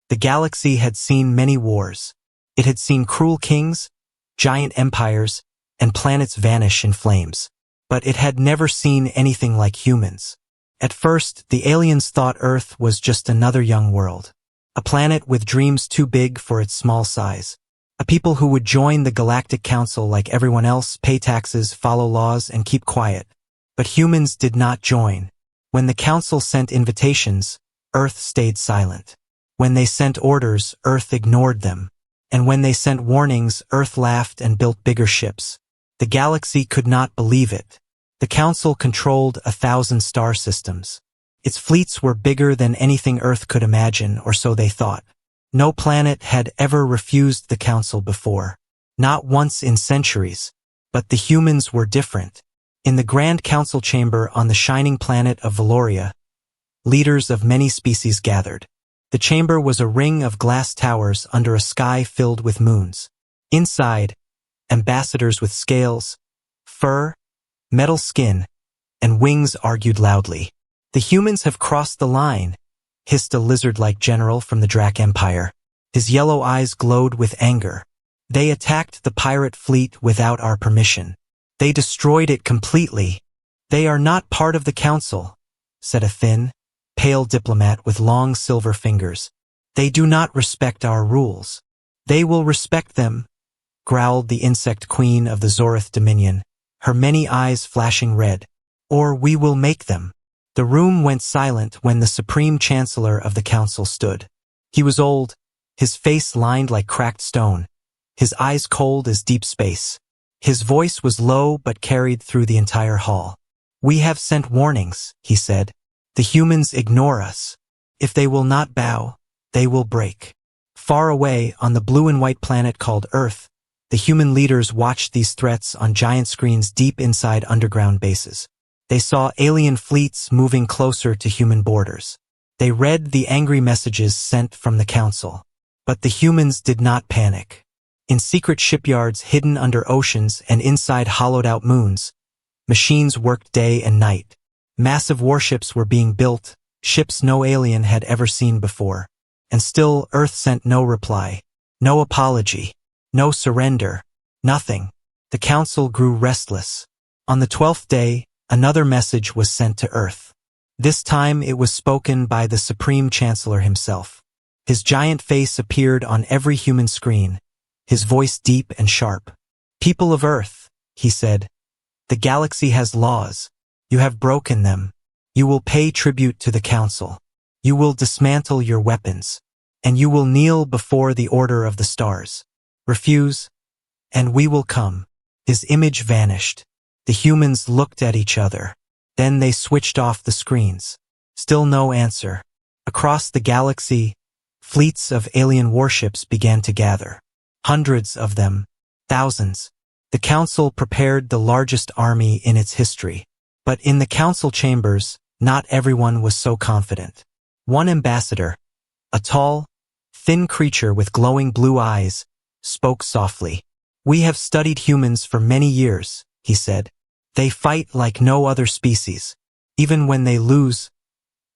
The galaxy had seen many wars. It had seen cruel kings, giant empires, and planets vanish in flames. But it had never seen anything like humans. At first, the aliens thought Earth was just another young world. A planet with dreams too big for its small size. A people who would join the Galactic Council like everyone else, pay taxes, follow laws, and keep quiet. But humans did not join. When the Council sent invitations, Earth stayed silent. When they sent orders, Earth ignored them. And when they sent warnings, Earth laughed and built bigger ships. The galaxy could not believe it. The Council controlled 1,000 star systems. Its fleets were bigger than anything Earth could imagine, or so they thought. No planet had ever refused the Council before. Not once in centuries. But the humans were different. In the Grand Council chamber on the shining planet of Valoria, leaders of many species gathered. The chamber was a ring of glass towers under a sky filled with moons. Inside, ambassadors with scales, fur, metal skin, and wings argued loudly. "The humans have crossed the line," hissed a lizard-like general from the Drac Empire. His yellow eyes glowed with anger. "They attacked the pirate fleet without our permission. They destroyed it completely. They are not part of the Council," said a thin, pale diplomat with long silver fingers. "They do not respect our rules." "They will respect them," growled the insect queen of the Zorith Dominion, her many eyes flashing red. "Or we will make them." The room went silent when the Supreme Chancellor of the Council stood. He was old, his face lined like cracked stone, his eyes cold as deep space. His voice was low but carried through the entire hall. "We have sent warnings," he said. "The humans ignore us. If they will not bow, they will break." Far away on the blue and white planet called Earth, the human leaders watched these threats on giant screens deep inside underground bases. They saw alien fleets moving closer to human borders. They read the angry messages sent from the Council. But the humans did not panic. In secret shipyards hidden under oceans and inside hollowed-out moons, machines worked day and night. Massive warships were being built, ships no alien had ever seen before. And still, Earth sent no reply. No apology. No surrender. Nothing. The Council grew restless. On the 12th day, another message was sent to Earth. This time it was spoken by the Supreme Chancellor himself. His giant face appeared on every human screen, his voice deep and sharp. "People of Earth," he said, "the galaxy has laws. You have broken them. You will pay tribute to the Council. You will dismantle your weapons. And you will kneel before the Order of the Stars. Refuse, and we will come." His image vanished. The humans looked at each other. Then they switched off the screens. Still no answer. Across the galaxy, fleets of alien warships began to gather. Hundreds of them. Thousands. The Council prepared the largest army in its history. But in the Council chambers, not everyone was so confident. One ambassador, a tall, thin creature with glowing blue eyes, spoke softly. "We have studied humans for many years," he said. "They fight like no other species. Even when they lose,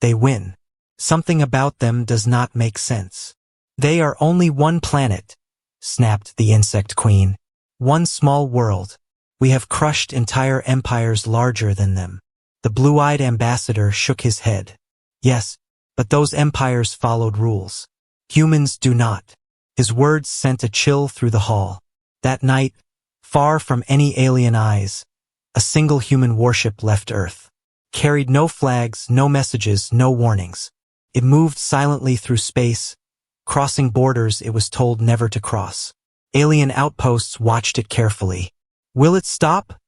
they win. Something about them does not make sense." "They are only one planet," snapped the insect queen. "One small world. We have crushed entire empires larger than them." The blue-eyed ambassador shook his head. "Yes, but those empires followed rules. Humans do not." His words sent a chill through the hall. That night, far from any alien eyes, a single human warship left Earth. Carried no flags, no messages, no warnings. It moved silently through space, crossing borders it was told never to cross. Alien outposts watched it carefully. "Will it stop?"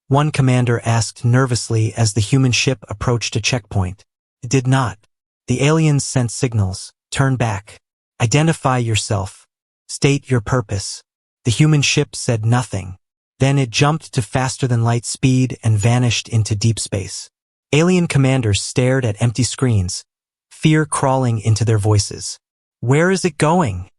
one commander asked nervously as the human ship approached a checkpoint. It did not. The aliens sent signals. "Turn back. Identify yourself. State your purpose." The human ship said nothing. Then it jumped to faster-than-light speed and vanished into deep space. Alien commanders stared at empty screens, fear crawling into their voices. "Where is it going?"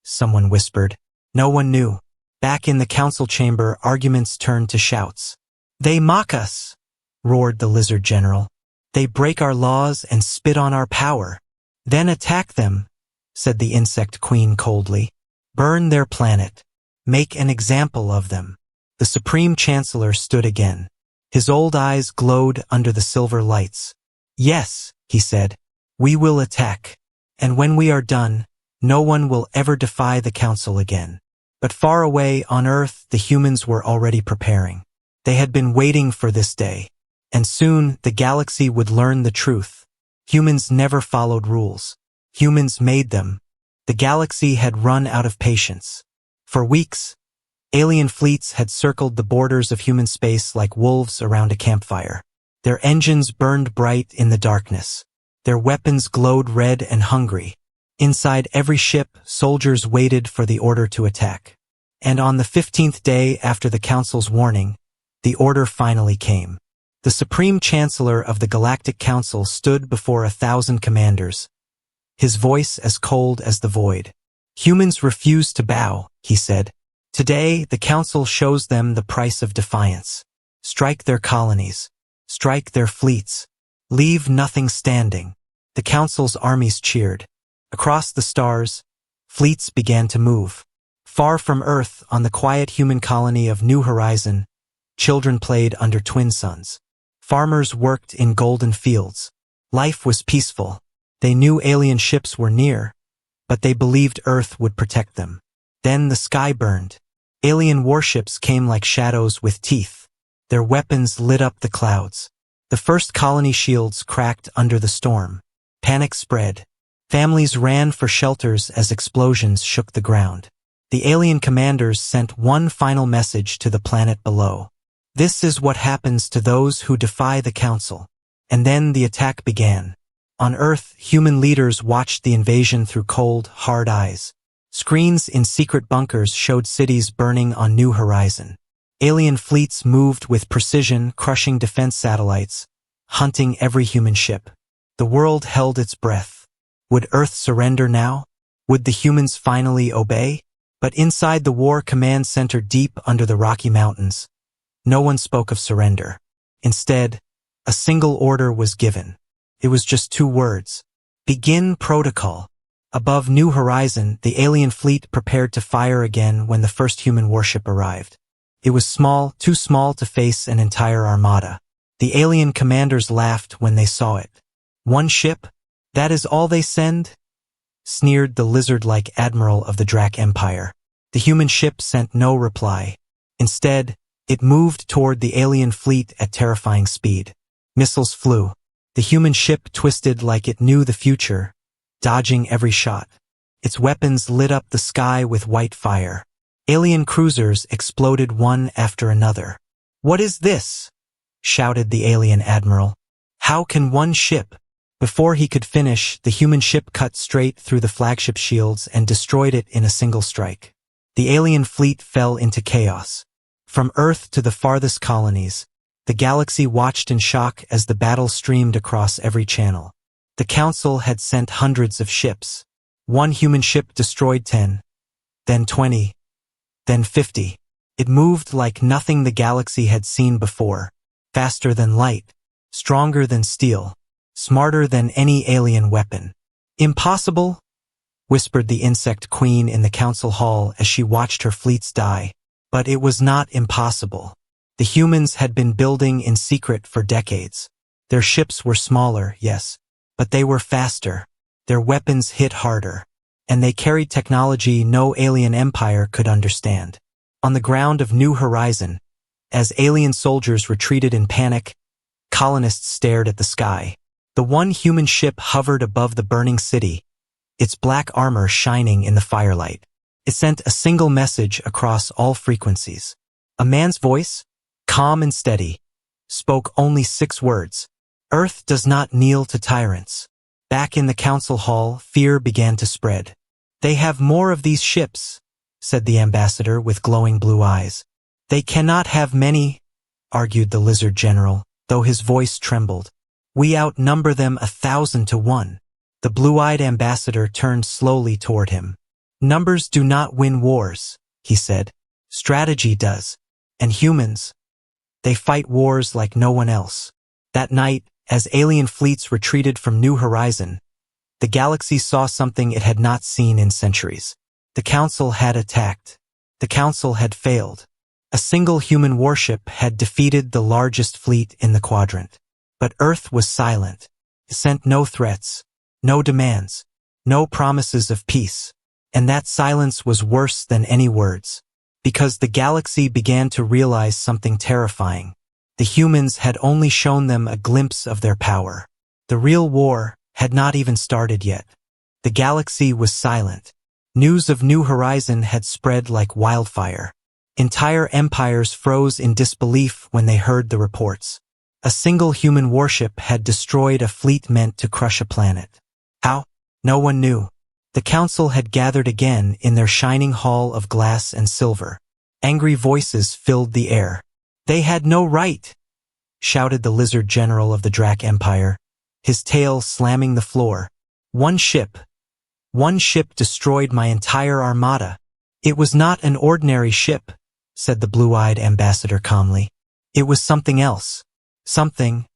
someone whispered. No one knew. Back in the council chamber, arguments turned to shouts. "They mock us," roared the lizard general. "They break our laws and spit on our power. Then attack them," said the insect queen coldly. Burn their planet. Make an example of them. The Supreme Chancellor stood again. His old eyes glowed under the silver lights. Yes, he said, we will attack. And when we are done, no one will ever defy the Council again. But far away on Earth, the humans were already preparing. They had been waiting for this day. And soon, the galaxy would learn the truth. Humans never followed rules. Humans made them. The galaxy had run out of patience. For weeks, alien fleets had circled the borders of human space like wolves around a campfire. Their engines burned bright in the darkness. Their weapons glowed red and hungry. Inside every ship, soldiers waited for the order to attack. And on the 15th day after the Council's warning, the order finally came. The Supreme Chancellor of the Galactic Council stood before 1,000 commanders, his voice as cold as the void. Humans refuse to bow, he said. Today, the Council shows them the price of defiance. Strike their colonies. Strike their fleets. Leave nothing standing. The Council's armies cheered. Across the stars, fleets began to move. Far from Earth, on the quiet human colony of New Horizon, children played under twin suns. Farmers worked in golden fields. Life was peaceful. They knew alien ships were near, but they believed Earth would protect them. Then the sky burned. Alien warships came like shadows with teeth. Their weapons lit up the clouds. The first colony shields cracked under the storm. Panic spread. Families ran for shelters as explosions shook the ground. The alien commanders sent one final message to the planet below. This is what happens to those who defy the Council. And then the attack began. On Earth, human leaders watched the invasion through cold, hard eyes. Screens in secret bunkers showed cities burning on New Horizon. Alien fleets moved with precision, crushing defense satellites, hunting every human ship. The world held its breath. Would Earth surrender now? Would the humans finally obey? But inside the war command center deep under the Rocky Mountains, no one spoke of surrender. Instead, a single order was given. It was just 2 words. Begin protocol. Above New Horizon, the alien fleet prepared to fire again when the first human warship arrived. It was small, too small to face an entire armada. The alien commanders laughed when they saw it. One ship? That is all they send? Sneered the lizard-like admiral of the Drac Empire. The human ship sent no reply. Instead, it moved toward the alien fleet at terrifying speed. Missiles flew. The human ship twisted like it knew the future, dodging every shot. Its weapons lit up the sky with white fire. Alien cruisers exploded one after another. What is this? Shouted the alien admiral. How can one ship? Before he could finish, the human ship cut straight through the flagship shields and destroyed it in a single strike. The alien fleet fell into chaos. From Earth to the farthest colonies, the galaxy watched in shock as the battle streamed across every channel. The Council had sent hundreds of ships. One human ship destroyed 10, then 20, then 50. It moved like nothing the galaxy had seen before, faster than light, stronger than steel, smarter than any alien weapon. Impossible? Whispered the insect queen in the council hall as she watched her fleets die. But it was not impossible. The humans had been building in secret for decades. Their ships were smaller, yes, but they were faster. Their weapons hit harder. And they carried technology no alien empire could understand. On the ground of New Horizon, as alien soldiers retreated in panic, colonists stared at the sky. The one human ship hovered above the burning city, its black armor shining in the firelight. It sent a single message across all frequencies. A man's voice, calm and steady, spoke only 6 words. Earth does not kneel to tyrants. Back in the council hall, fear began to spread. They have more of these ships, said the ambassador with glowing blue eyes. They cannot have many, argued the lizard general, though his voice trembled. We outnumber them 1,000 to 1. The blue-eyed ambassador turned slowly toward him. Numbers do not win wars, he said. Strategy does. And humans, they fight wars like no one else. That night, as alien fleets retreated from New Horizon, The galaxy saw something it had not seen in centuries. The Council had attacked. The Council had failed. A single human warship had defeated the largest fleet in the quadrant. But Earth was silent. It sent no threats, no demands, no promises of peace. And that silence was worse than any words. Because the galaxy began to realize something terrifying. The humans had only shown them a glimpse of their power. The real war had not even started yet. The galaxy was silent. News of New Horizon had spread like wildfire. Entire empires froze in disbelief when they heard the reports. A single human warship had destroyed a fleet meant to crush a planet. How? No one knew. The Council had gathered again in their shining hall of glass and silver. Angry voices filled the air. They had no right, shouted the lizard general of the Drac Empire, his tail slamming the floor. One ship destroyed my entire armada. It was not an ordinary ship, said the blue-eyed ambassador calmly. It was something else. Something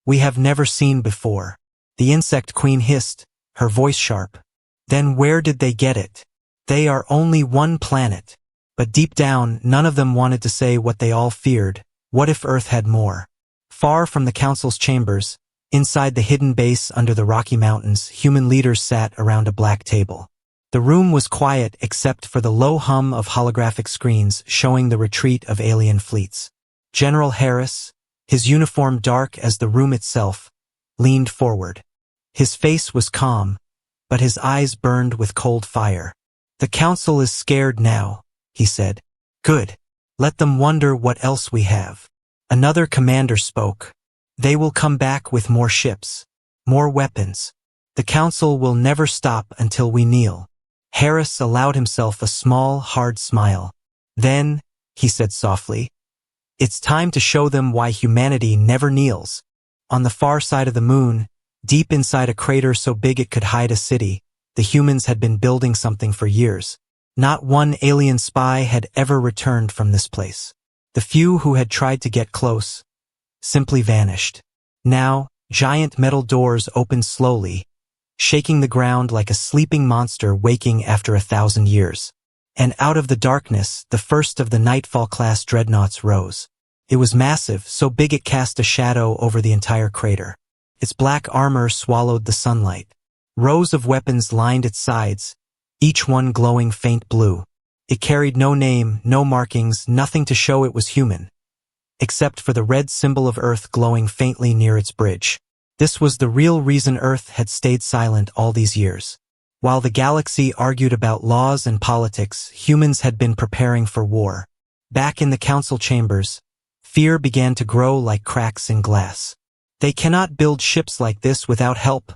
we have never seen before. The insect queen hissed, her voice sharp. Then where did they get it? They are only one planet. But deep down, none of them wanted to say what they all feared. What if Earth had more? Far from the Council's chambers, inside the hidden base under the Rocky Mountains, human leaders sat around a black table. The room was quiet except for the low hum of holographic screens showing the retreat of alien fleets. General Harris, his uniform dark as the room itself, leaned forward. His face was calm, but his eyes burned with cold fire. The Council is scared now, he said. Good. Let them wonder what else we have. Another commander spoke. They will come back with more ships, more weapons. The Council will never stop until we kneel. Harris allowed himself a small, hard smile. Then, he said softly, it's time to show them why humanity never kneels. On the far side of the moon, deep inside a crater so big it could hide a city, the humans had been building something for years. Not one alien spy had ever returned from this place. The few who had tried to get close simply vanished. Now, giant metal doors opened slowly, shaking the ground like a sleeping monster waking after 1,000 years. And out of the darkness, the first of the Nightfall-class dreadnoughts rose. It was massive, so big it cast a shadow over the entire crater. Its black armor swallowed the sunlight. Rows of weapons lined its sides, each one glowing faint blue. It carried no name, no markings, nothing to show it was human, except for the red symbol of Earth glowing faintly near its bridge. This was the real reason Earth had stayed silent all these years. While the galaxy argued about laws and politics, humans had been preparing for war. Back in the Council chambers, fear began to grow like cracks in glass. They cannot build ships like this without help,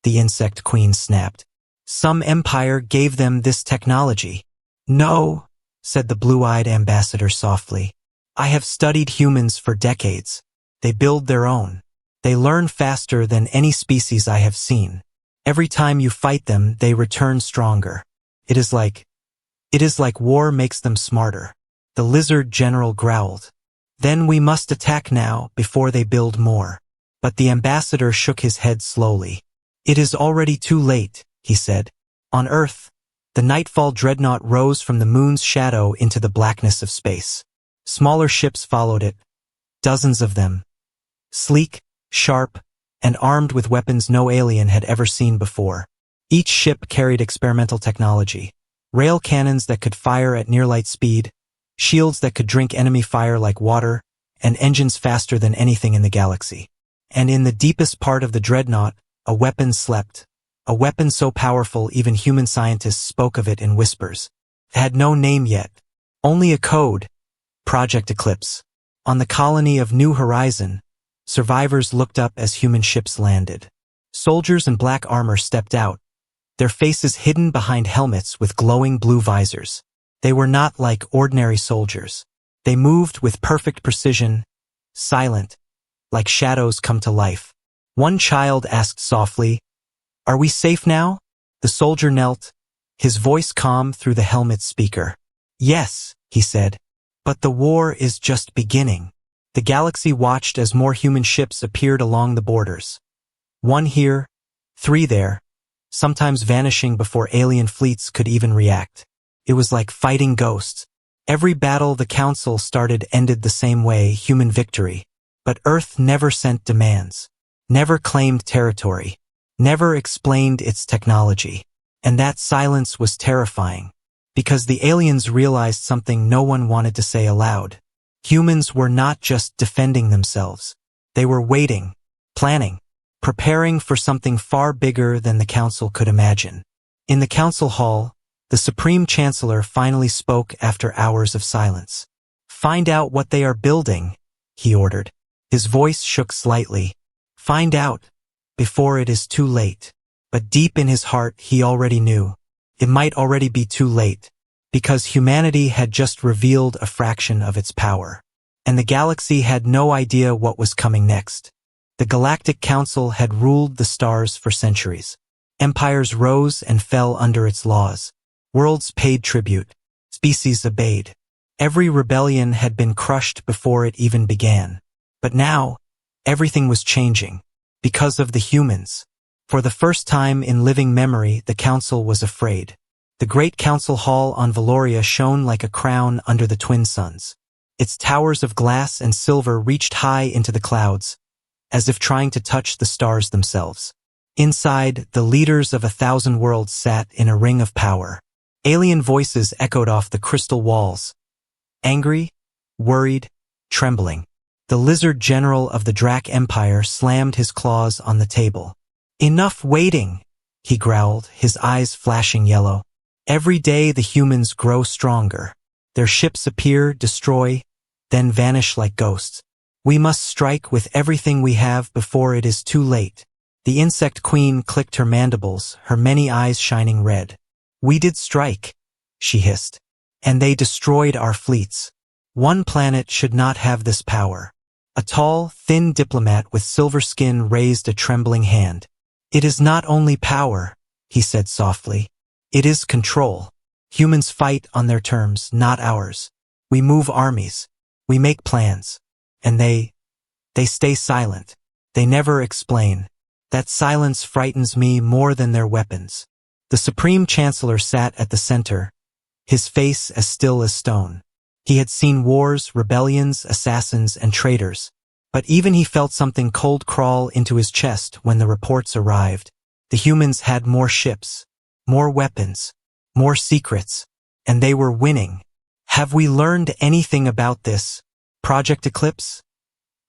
the insect queen snapped. Some empire gave them this technology. No, said the blue-eyed ambassador softly. I have studied humans for decades. They build their own. They learn faster than any species I have seen. Every time you fight them, they return stronger. It is like war makes them smarter. The lizard general growled. Then we must attack now before they build more. But the ambassador shook his head slowly. It is already too late, he said. On Earth, the Nightfall dreadnought rose from the moon's shadow into the blackness of space. Smaller ships followed it, dozens of them. Sleek, sharp, and armed with weapons no alien had ever seen before. Each ship carried experimental technology. Rail cannons that could fire at near-light speed, shields that could drink enemy fire like water, and engines faster than anything in the galaxy. And in the deepest part of the dreadnought, a weapon slept. A weapon so powerful even human scientists spoke of it in whispers. It had no name yet. Only a code. Project Eclipse. On the colony of New Horizon, survivors looked up as human ships landed. Soldiers in black armor stepped out, their faces hidden behind helmets with glowing blue visors. They were not like ordinary soldiers. They moved with perfect precision, silent, like shadows come to life. One child asked softly, "Are we safe now?" The soldier knelt, his voice calm through the helmet speaker. "Yes," he said, "but the war is just beginning." The galaxy watched as more human ships appeared along the borders. One here, 3 there, sometimes vanishing before alien fleets could even react. It was like fighting ghosts. Every battle the Council started ended the same way, human victory. But Earth never sent demands, never claimed territory, never explained its technology. And that silence was terrifying, because the aliens realized something no one wanted to say aloud. Humans were not just defending themselves. They were waiting, planning, preparing for something far bigger than the Council could imagine. In the Council Hall, the Supreme Chancellor finally spoke after hours of silence. "Find out what they are building," he ordered. His voice shook slightly. "Find out, before it is too late." But deep in his heart he already knew. It might already be too late, because humanity had just revealed a fraction of its power. And the galaxy had no idea what was coming next. The Galactic Council had ruled the stars for centuries. Empires rose and fell under its laws. Worlds paid tribute. Species obeyed. Every rebellion had been crushed before it even began. But now, everything was changing. Because of the humans. For the first time in living memory, the Council was afraid. The Great Council Hall on Valoria shone like a crown under the twin suns. Its towers of glass and silver reached high into the clouds, as if trying to touch the stars themselves. Inside, the leaders of 1,000 worlds sat in a ring of power. Alien voices echoed off the crystal walls. Angry, worried, trembling. The lizard general of the Drac Empire slammed his claws on the table. "Enough waiting," he growled, his eyes flashing yellow. "Every day the humans grow stronger. Their ships appear, destroy, then vanish like ghosts. We must strike with everything we have before it is too late." The insect queen clicked her mandibles, her many eyes shining red. "We did strike," she hissed. "And they destroyed our fleets. One planet should not have this power." A tall, thin diplomat with silver skin raised a trembling hand. "It is not only power," he said softly. "It is control. Humans fight on their terms, not ours. We move armies. We make plans. And they stay silent. They never explain. That silence frightens me more than their weapons." The Supreme Chancellor sat at the center, his face as still as stone. He had seen wars, rebellions, assassins, and traitors. But even he felt something cold crawl into his chest when the reports arrived. The humans had more ships, more weapons, more secrets, and they were winning. "Have we learned anything about this Project Eclipse?"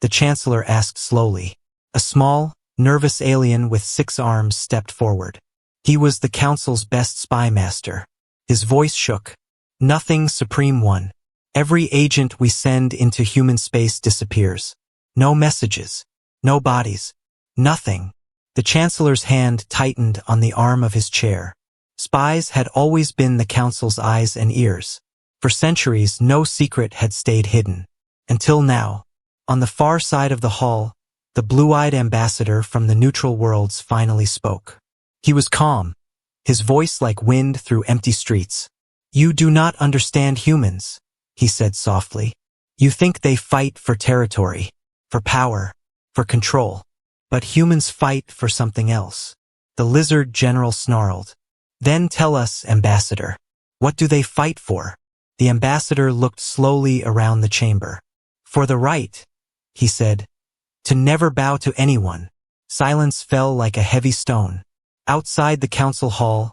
the Chancellor asked slowly. A small, nervous alien with 6 arms stepped forward. He was the Council's best spy master. His voice shook. "Nothing, Supreme One. Every agent we send into human space disappears. No messages, no bodies, nothing." The Chancellor's hand tightened on the arm of his chair. Spies had always been the Council's eyes and ears. For centuries, no secret had stayed hidden. Until now, on the far side of the hall, the blue-eyed ambassador from the neutral worlds finally spoke. He was calm, his voice like wind through empty streets. "You do not understand humans," he said softly. "You think they fight for territory, for power, for control. But humans fight for something else." The lizard general snarled. "Then tell us, Ambassador, what do they fight for?" The ambassador looked slowly around the chamber. "For the right," he said, "to never bow to anyone." Silence fell like a heavy stone. Outside the council hall,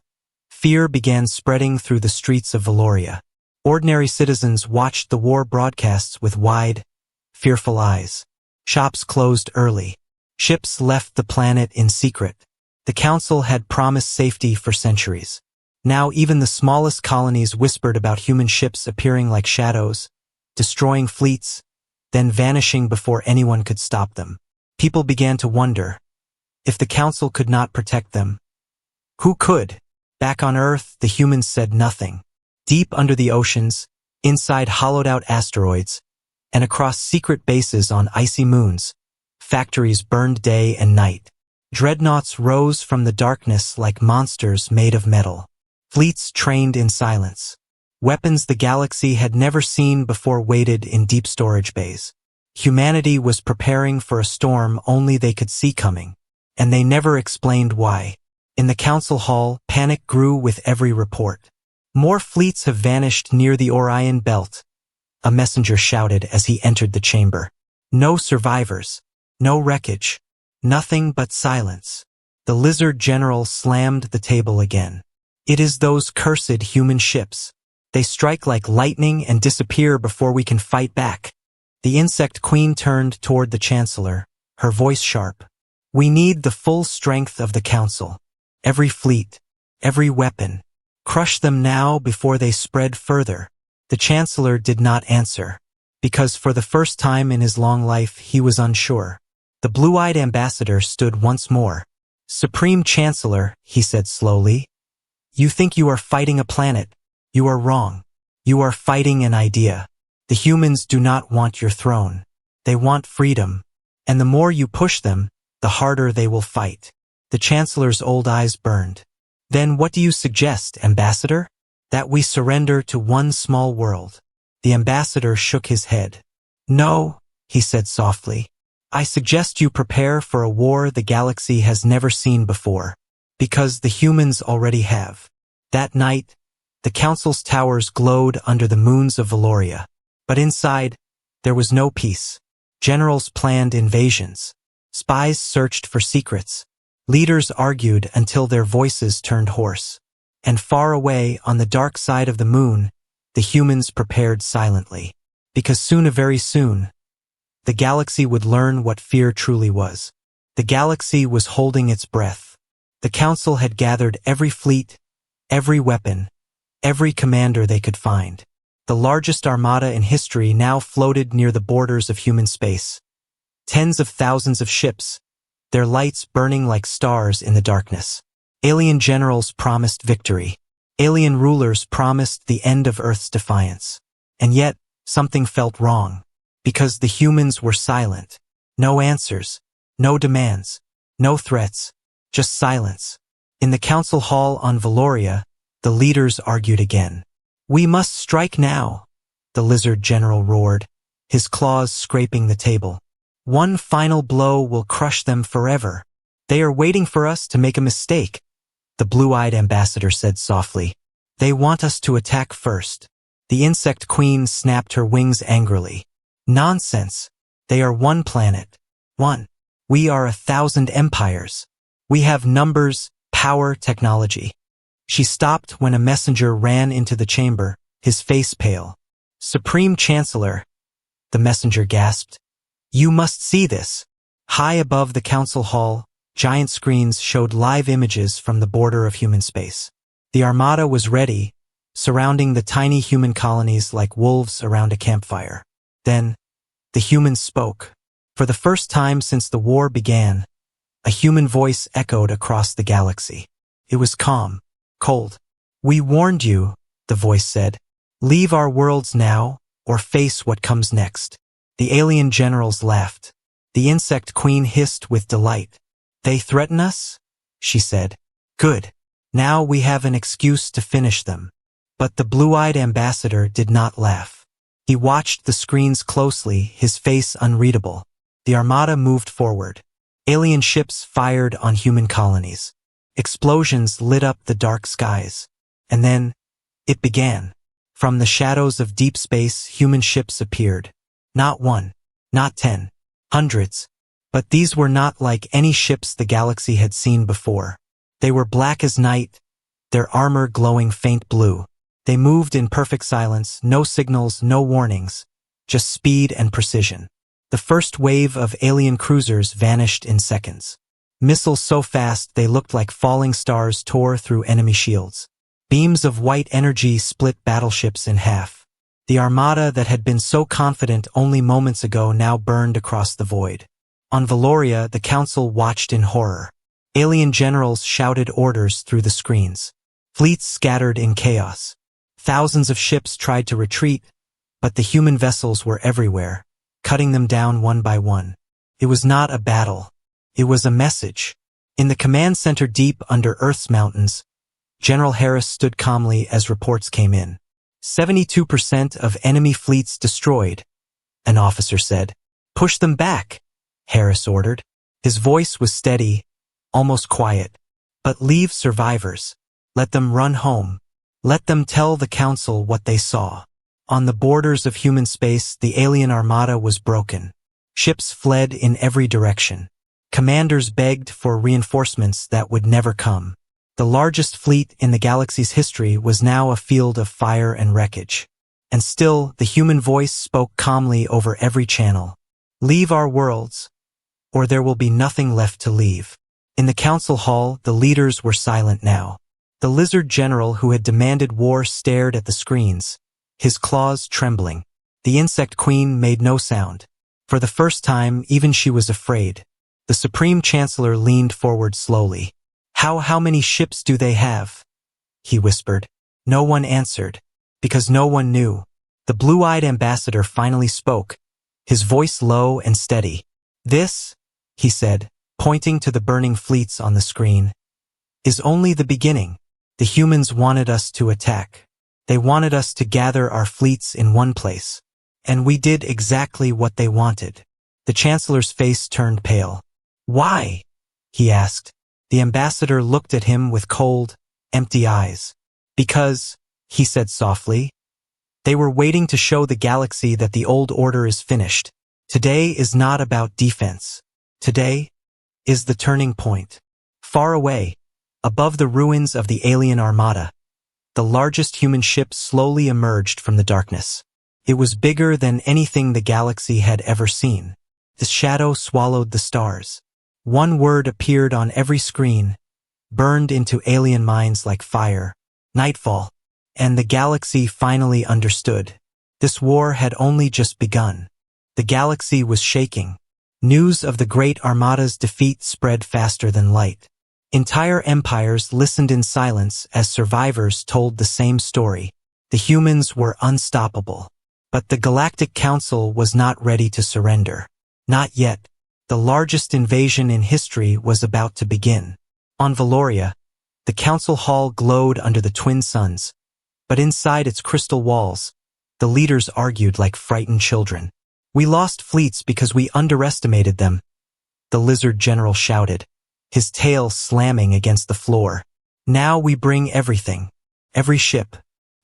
fear began spreading through the streets of Valoria. Ordinary citizens watched the war broadcasts with wide, fearful eyes. Shops closed early. Ships left the planet in secret. The council had promised safety for centuries. Now even the smallest colonies whispered about human ships appearing like shadows, destroying fleets, then vanishing before anyone could stop them. People began to wonder, if the council could not protect them, who could? Back on Earth, the humans said nothing. Deep under the oceans, inside hollowed-out asteroids, and across secret bases on icy moons, factories burned day and night. Dreadnoughts rose from the darkness like monsters made of metal. Fleets trained in silence. Weapons the galaxy had never seen before waited in deep storage bays. Humanity was preparing for a storm only they could see coming, and they never explained why. In the council hall, panic grew with every report. More fleets have vanished near the Orion Belt, a messenger shouted as he entered the chamber. No survivors. No wreckage. Nothing but silence. The lizard general slammed the table again. It is those cursed human ships. They strike like lightning and disappear before we can fight back. The insect queen turned toward the chancellor, her voice sharp. We need the full strength of the council. Every fleet. Every weapon. Crush them now before they spread further. The chancellor did not answer, because for the first time in his long life he was unsure. The blue-eyed ambassador stood once more. Supreme Chancellor, he said slowly, you think you are fighting a planet. You are wrong. You are fighting an idea. The humans do not want your throne. They want freedom. And the more you push them, the harder they will fight. The chancellor's old eyes burned. Then what do you suggest, ambassador? That we surrender to one small world. The ambassador shook his head. No, he said softly. I suggest you prepare for a war the galaxy has never seen before, because the humans already have. That night, the council's towers glowed under the moons of Valoria. But inside, there was no peace. Generals planned invasions. Spies searched for secrets. Leaders argued until their voices turned hoarse. And far away on the dark side of the moon, the humans prepared silently. Because soon, very soon, the galaxy would learn what fear truly was. The galaxy was holding its breath. The council had gathered every fleet, every weapon, every commander they could find. The largest armada in history now floated near the borders of human space. Tens of thousands of ships, their lights burning like stars in the darkness. Alien generals promised victory. Alien rulers promised the end of Earth's defiance. And yet, something felt wrong. Because the humans were silent. No answers. No demands. No threats. Just silence. In the council hall on Valoria, the leaders argued again. We must strike now, the lizard general roared, his claws scraping the table. One final blow will crush them forever. They are waiting for us to make a mistake, the blue-eyed ambassador said softly. They want us to attack first. The insect queen snapped her wings angrily. Nonsense. They are one planet. One. We are 1,000 empires. We have numbers, power, technology. She stopped when a messenger ran into the chamber, his face pale. Supreme Chancellor, the messenger gasped. You must see this. High above the council hall, giant screens showed live images from the border of human space. The armada was ready, surrounding the tiny human colonies like wolves around a campfire. Then, the humans spoke. For the first time since the war began, a human voice echoed across the galaxy. It was calm, cold. We warned you, the voice said. Leave our worlds now, or face what comes next. The alien generals laughed. The insect queen hissed with delight. They threaten us? She said. Good. Now we have an excuse to finish them. But the blue-eyed ambassador did not laugh. He watched the screens closely, his face unreadable. The armada moved forward. Alien ships fired on human colonies. Explosions lit up the dark skies. And then, it began. From the shadows of deep space, human ships appeared. Not one, not 10, hundreds. But these were not like any ships the galaxy had seen before. They were black as night, their armor glowing faint blue. They moved in perfect silence, no signals, no warnings, just speed and precision. The first wave of alien cruisers vanished in seconds. Missiles so fast they looked like falling stars tore through enemy shields. Beams of white energy split battleships in half. The armada that had been so confident only moments ago now burned across the void. On Valoria, the council watched in horror. Alien generals shouted orders through the screens. Fleets scattered in chaos. Thousands of ships tried to retreat, but the human vessels were everywhere, cutting them down one by one. It was not a battle. It was a message. In the command center deep under Earth's mountains, General Harris stood calmly as reports came in. 72% of enemy fleets destroyed, an officer said. Push them back, Harris ordered. His voice was steady, almost quiet. But leave survivors. Let them run home. Let them tell the council what they saw. On the borders of human space, the alien armada was broken. Ships fled in every direction. Commanders begged for reinforcements that would never come. The largest fleet in the galaxy's history was now a field of fire and wreckage. And still, the human voice spoke calmly over every channel. Leave our worlds, or there will be nothing left to leave. In the council hall, the leaders were silent now. The lizard general who had demanded war stared at the screens, his claws trembling. The insect queen made no sound. For the first time, even she was afraid. The supreme chancellor leaned forward slowly. How many ships do they have? He whispered. No one answered, because no one knew. The blue-eyed ambassador finally spoke, his voice low and steady. This, he said, pointing to the burning fleets on the screen, is only the beginning. The humans wanted us to attack. They wanted us to gather our fleets in one place. And we did exactly what they wanted. The chancellor's face turned pale. Why? He asked. The ambassador looked at him with cold, empty eyes. Because, he said softly, they were waiting to show the galaxy that the old order is finished. Today is not about defense. Today is the turning point. Far away, above the ruins of the alien armada, the largest human ship slowly emerged from the darkness. It was bigger than anything the galaxy had ever seen. The shadow swallowed the stars. One word appeared on every screen, burned into alien minds like fire. Nightfall. And the galaxy finally understood. This war had only just begun. The galaxy was shaking. News of the great armada's defeat spread faster than light. Entire empires listened in silence as survivors told the same story. The humans were unstoppable. But the Galactic Council was not ready to surrender. Not yet. The largest invasion in history was about to begin. On Valoria, the council hall glowed under the twin suns, but inside its crystal walls, the leaders argued like frightened children. We lost fleets because we underestimated them, the lizard general shouted, his tail slamming against the floor. Now we bring everything. Every ship,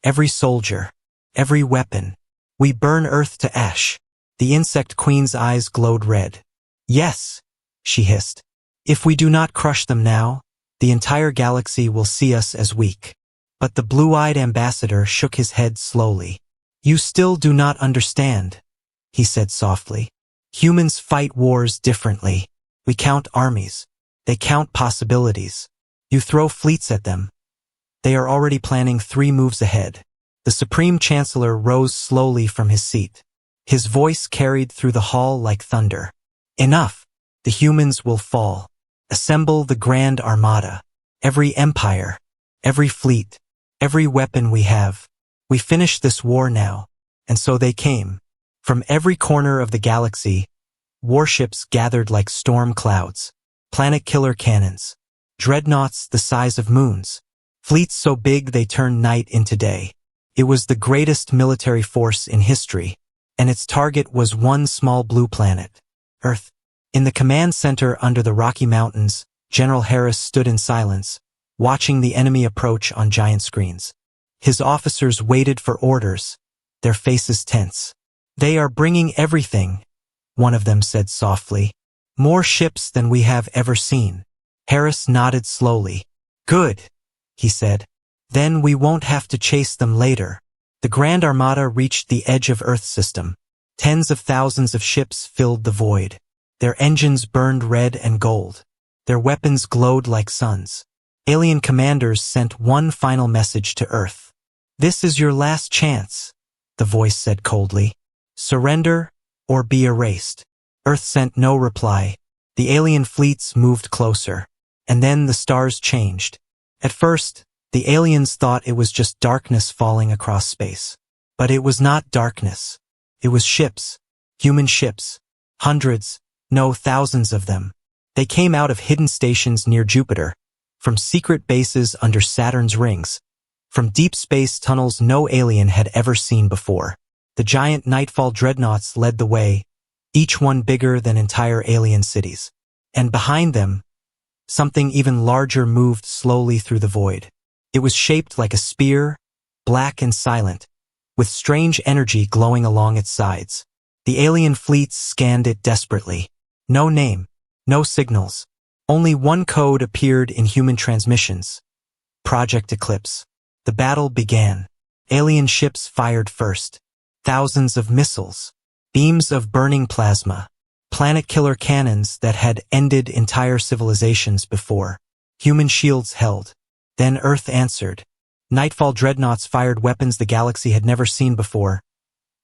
every soldier, every weapon. We burn Earth to ash. The insect queen's eyes glowed red. Yes, she hissed. If we do not crush them now, the entire galaxy will see us as weak. But the blue-eyed ambassador shook his head slowly. You still do not understand, he said softly. Humans fight wars differently. We count armies. They count possibilities. You throw fleets at them. They are already planning 3 moves ahead. The Supreme Chancellor rose slowly from his seat. His voice carried through the hall like thunder. Enough. The humans will fall. Assemble the Grand Armada. Every empire. Every fleet. Every weapon we have. We finish this war now. And so they came. From every corner of the galaxy, warships gathered like storm clouds. Planet-killer cannons. Dreadnoughts the size of moons. Fleets so big they turned night into day. It was the greatest military force in history. And its target was one small blue planet. Earth. In the command center under the Rocky Mountains, General Harris stood in silence, watching the enemy approach on giant screens. His officers waited for orders, their faces tense. They are bringing everything, one of them said softly. More ships than we have ever seen. Harris nodded slowly. Good, he said. Then we won't have to chase them later. The Grand Armada reached the edge of Earth's system. Tens of thousands of ships filled the void. Their engines burned red and gold. Their weapons glowed like suns. Alien commanders sent one final message to Earth. This is your last chance, the voice said coldly. Surrender or be erased. Earth sent no reply. The alien fleets moved closer. And then the stars changed. At first, the aliens thought it was just darkness falling across space. But it was not darkness. It was ships. Human ships. Hundreds, no, thousands of them. They came out of hidden stations near Jupiter, from secret bases under Saturn's rings, from deep space tunnels no alien had ever seen before. The giant Nightfall dreadnoughts led the way, each one bigger than entire alien cities. And behind them, Something even larger moved slowly through the void. It was shaped like a spear, black and silent, with strange energy glowing along its sides. The alien fleets scanned it desperately. No name, no signals. Only one code appeared in human transmissions. Project Eclipse. The battle began. Alien ships fired first. Thousands of missiles, beams of burning plasma, planet-killer cannons that had ended entire civilizations before. Human shields held. Then Earth answered. Nightfall dreadnoughts fired weapons the galaxy had never seen before.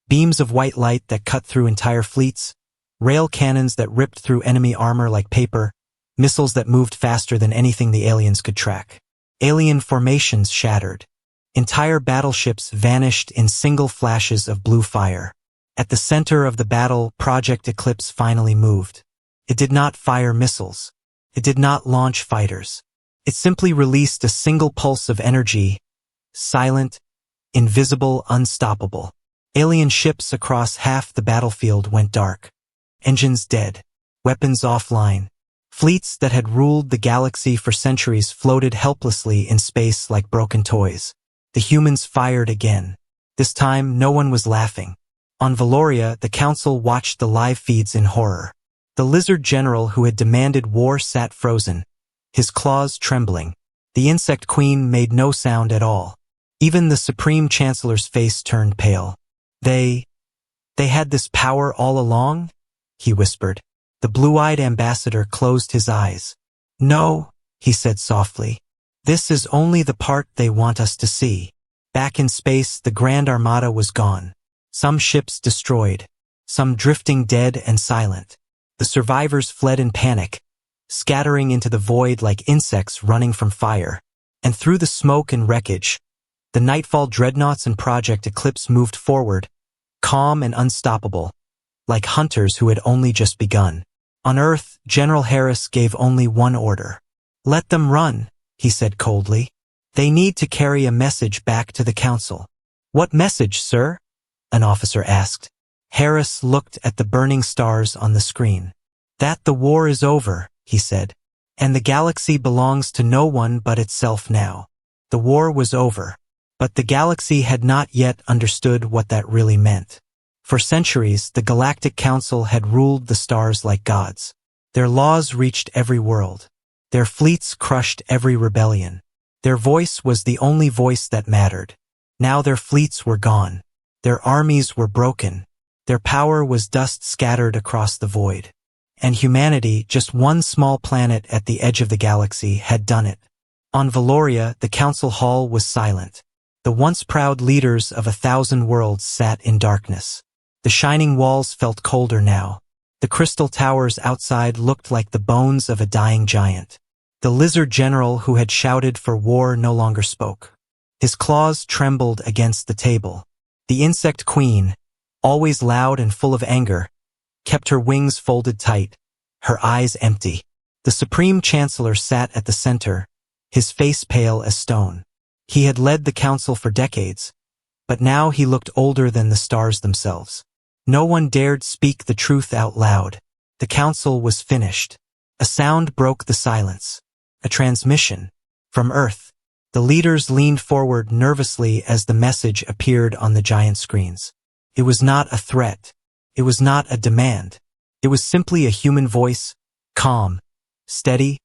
Beams of white light that cut through entire fleets, rail cannons that ripped through enemy armor like paper, missiles that moved faster than anything the aliens could track. Alien formations shattered. Entire battleships vanished in single flashes of blue fire. At the center of the battle, Project Eclipse finally moved. It did not fire missiles. It did not launch fighters. It simply released a single pulse of energy, silent, invisible, unstoppable. Alien ships across half the battlefield went dark. Engines dead. Weapons offline. Fleets that had ruled the galaxy for centuries floated helplessly in space like broken toys. The humans fired again. This time, no one was laughing. On Valoria, the Council watched the live feeds in horror. The lizard general who had demanded war sat frozen, his claws trembling. The insect queen made no sound at all. Even the Supreme Chancellor's face turned pale. They had this power all along? He whispered. The blue-eyed ambassador closed his eyes. No, he said softly. This is only the part they want us to see. Back in space, the Grand Armada was gone. Some ships destroyed, some drifting dead and silent. The survivors fled in panic, scattering into the void like insects running from fire. And through the smoke and wreckage, the Nightfall dreadnoughts and Project Eclipse moved forward, calm and unstoppable, like hunters who had only just begun. On Earth, General Harris gave only one order. Let them run, he said coldly. They need to carry a message back to the Council. What message, sir? An officer asked. Harris looked at the burning stars on the screen. That the war is over, he said. And the galaxy belongs to no one but itself now. The war was over. But the galaxy had not yet understood what that really meant. For centuries, the Galactic Council had ruled the stars like gods. Their laws reached every world. Their fleets crushed every rebellion. Their voice was the only voice that mattered. Now their fleets were gone. Their armies were broken. Their power was dust scattered across the void. And humanity, just one small planet at the edge of the galaxy, had done it. On Valoria, the council hall was silent. The once proud leaders of 1,000 worlds sat in darkness. The shining walls felt colder now. The crystal towers outside looked like the bones of a dying giant. The lizard general who had shouted for war no longer spoke. His claws trembled against the table. The insect queen, always loud and full of anger, kept her wings folded tight, her eyes empty. The Supreme Chancellor sat at the center, his face pale as stone. He had led the council for decades, but now he looked older than the stars themselves. No one dared speak the truth out loud. The council was finished. A sound broke the silence. A transmission. From Earth. The leaders leaned forward nervously as the message appeared on the giant screens. It was not a threat. It was not a demand. It was simply a human voice, calm, steady,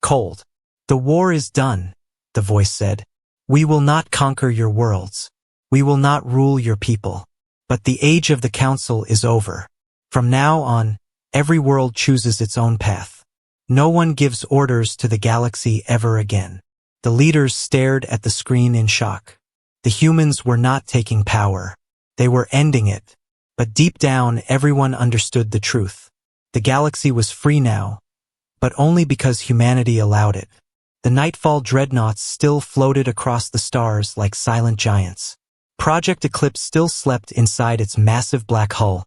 cold. The war is done, the voice said. We will not conquer your worlds. We will not rule your people. But the age of the council is over. From now on, every world chooses its own path. No one gives orders to the galaxy ever again. The leaders stared at the screen in shock. The humans were not taking power. They were ending it. But deep down, everyone understood the truth. The galaxy was free now, but only because humanity allowed it. The Nightfall dreadnoughts still floated across the stars like silent giants. Project Eclipse still slept inside its massive black hull,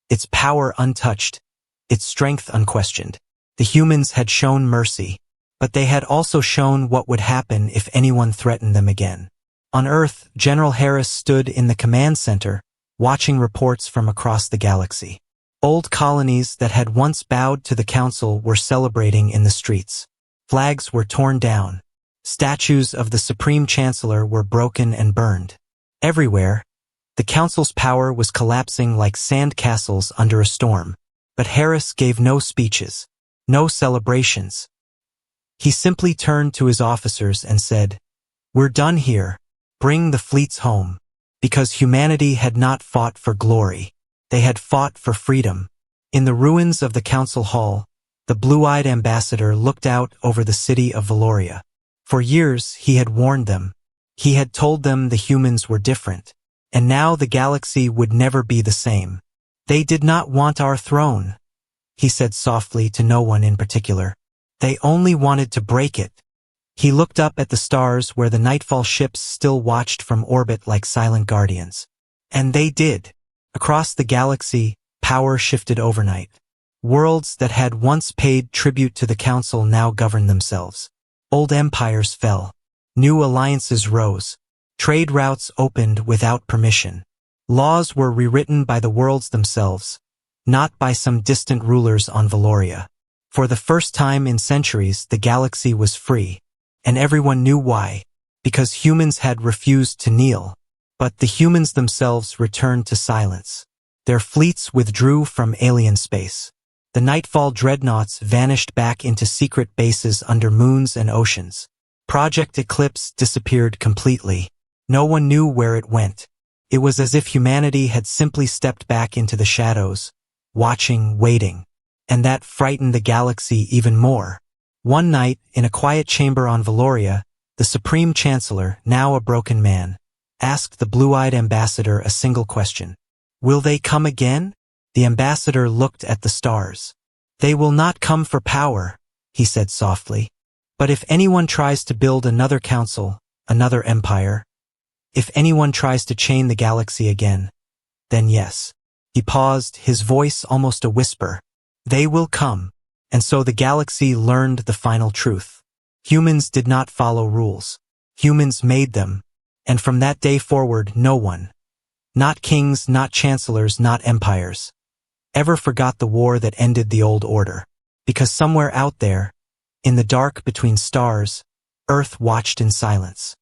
its power untouched, its strength unquestioned. The humans had shown mercy, but they had also shown what would happen if anyone threatened them again. On Earth, General Harris stood in the command center, watching reports from across the galaxy. Old colonies that had once bowed to the council were celebrating in the streets. Flags were torn down. Statues of the Supreme Chancellor were broken and burned. Everywhere, the Council's power was collapsing like sand castles under a storm. But Harris gave no speeches, no celebrations. He simply turned to his officers and said, "We're done here. Bring the fleets home." Because humanity had not fought for glory. They had fought for freedom. In the ruins of the council hall, the blue-eyed ambassador looked out over the city of Valoria. For years, he had warned them. He had told them the humans were different. And now the galaxy would never be the same. "They did not want our throne," he said softly to no one in particular. "They only wanted to break it." He looked up at the stars where the nightfall ships still watched from orbit like silent guardians. And they did. Across the galaxy, power shifted overnight. Worlds that had once paid tribute to the Council now governed themselves. Old empires fell. New alliances rose. Trade routes opened without permission. Laws were rewritten by the worlds themselves, not by some distant rulers on Valoria. For the first time in centuries, the galaxy was free. And everyone knew why. Because humans had refused to kneel. But the humans themselves returned to silence. Their fleets withdrew from alien space. The Nightfall dreadnoughts vanished back into secret bases under moons and oceans. Project Eclipse disappeared completely. No one knew where it went. It was as if humanity had simply stepped back into the shadows, watching, waiting. And that frightened the galaxy even more. One night, in a quiet chamber on Valoria, the Supreme Chancellor, now a broken man, asked the blue-eyed ambassador a single question. "Will they come again?" The ambassador looked at the stars. "They will not come for power," he said softly. "But if anyone tries to build another council, another empire, if anyone tries to chain the galaxy again, then yes." He paused, his voice almost a whisper. "They will come." And so the galaxy learned the final truth. Humans did not follow rules. Humans made them. And from that day forward, no one, not kings, not chancellors, not empires, ever forgot the war that ended the old order. Because somewhere out there, in the dark between stars, Earth watched in silence.